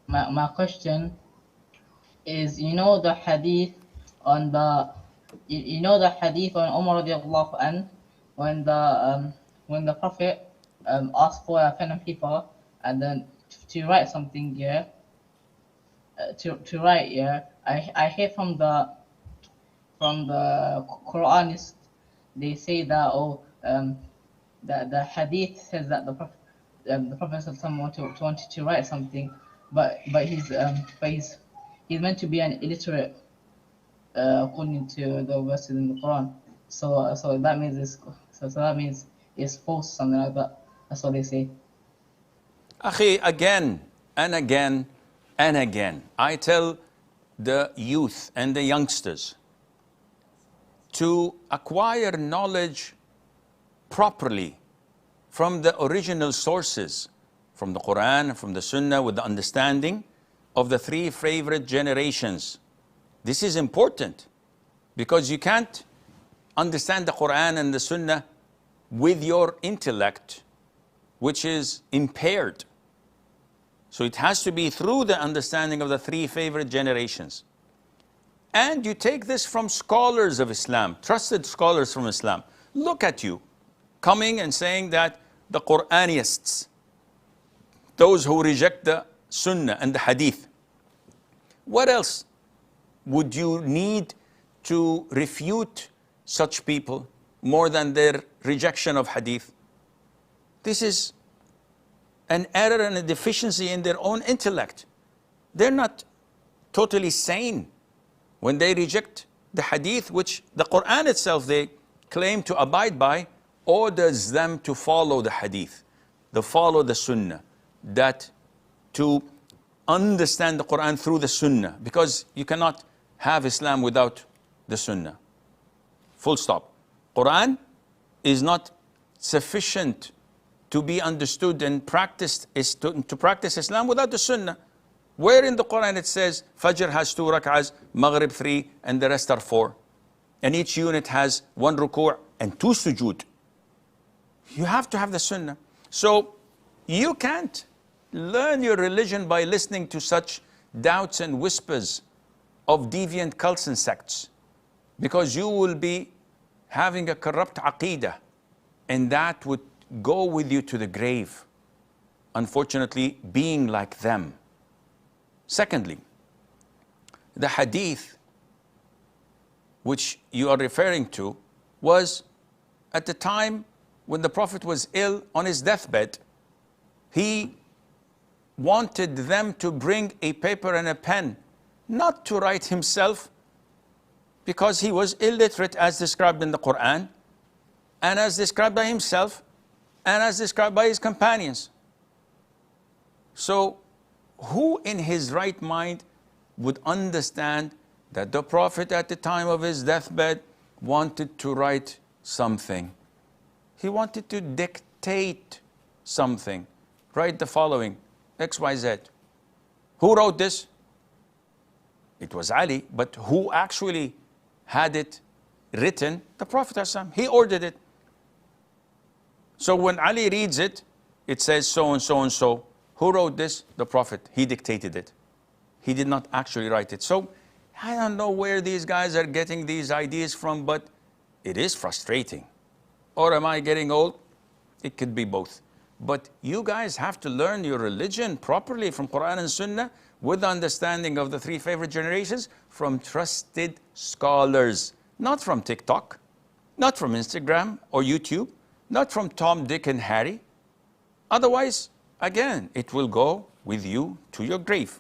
my question is, you know the hadith on the you know the hadith on Umar radiallahu an, when the Prophet asked for a pen and paper and then to write something, yeah, to write, yeah. I hear from the Quranists, they say that, oh, the hadith says that the Prophet wanted to write something, but he's meant to be an illiterate, according to the verses in the Quran. So that means it's false, something like that. That's what they say. Akhi, again and again and again, I tell the youth and the youngsters to acquire knowledge properly from the original sources, from the Quran, from the Sunnah, with the understanding of the three favorite generations. This is important because you can't understand the Quran and the Sunnah with your intellect, which is impaired. So it has to be through the understanding of the three favorite generations. And you take this from scholars of Islam, trusted scholars from Islam. Look at you coming and saying that the Quranists, those who reject the Sunnah and the Hadith, what else would you need to refute such people more than their rejection of Hadith? This is an error and a deficiency in their own intellect. They're not totally sane when they reject the Hadith, which the Quran itself they claim to abide by, orders them to follow the Hadith, to follow the Sunnah, that to understand the Quran through the Sunnah, because you cannot have Islam without the Sunnah. Full stop. Quran is not sufficient to be understood and practiced, is to practice Islam without the Sunnah. Where in the Quran it says Fajr has 2 rak'ahs, Maghrib 3, and the rest are 4. And each unit has 1 ruku' and 2 sujood. You have to have the Sunnah. So you can't learn your religion by listening to such doubts and whispers of deviant cults and sects, because you will be having a corrupt aqeedah, and that would go with you to the grave, unfortunately being like them. Secondly, the hadith which you are referring to was at the time when the Prophet was ill on his deathbed. He wanted them to bring a paper and a pen, not to write himself, because he was illiterate as described in the Quran, and as described by himself, and as described by his companions. So who in his right mind would understand that the Prophet at the time of his deathbed wanted to write something? He wanted to dictate something. Write the following, XYZ. Who wrote this? It was Ali, but who actually had it written? The Prophet ﷺ. He ordered it. So when Ali reads it, it says so and so and so. Who wrote this? The Prophet. He dictated it. He did not actually write it. So I don't know where these guys are getting these ideas from, but it is frustrating. Or am I getting old? It could be both. But you guys have to learn your religion properly from Quran and Sunnah, with the understanding of the three favorite generations, from trusted scholars, not from TikTok, not from Instagram or YouTube, not from Tom, Dick, and Harry. Otherwise, again, it will go with you to your grave.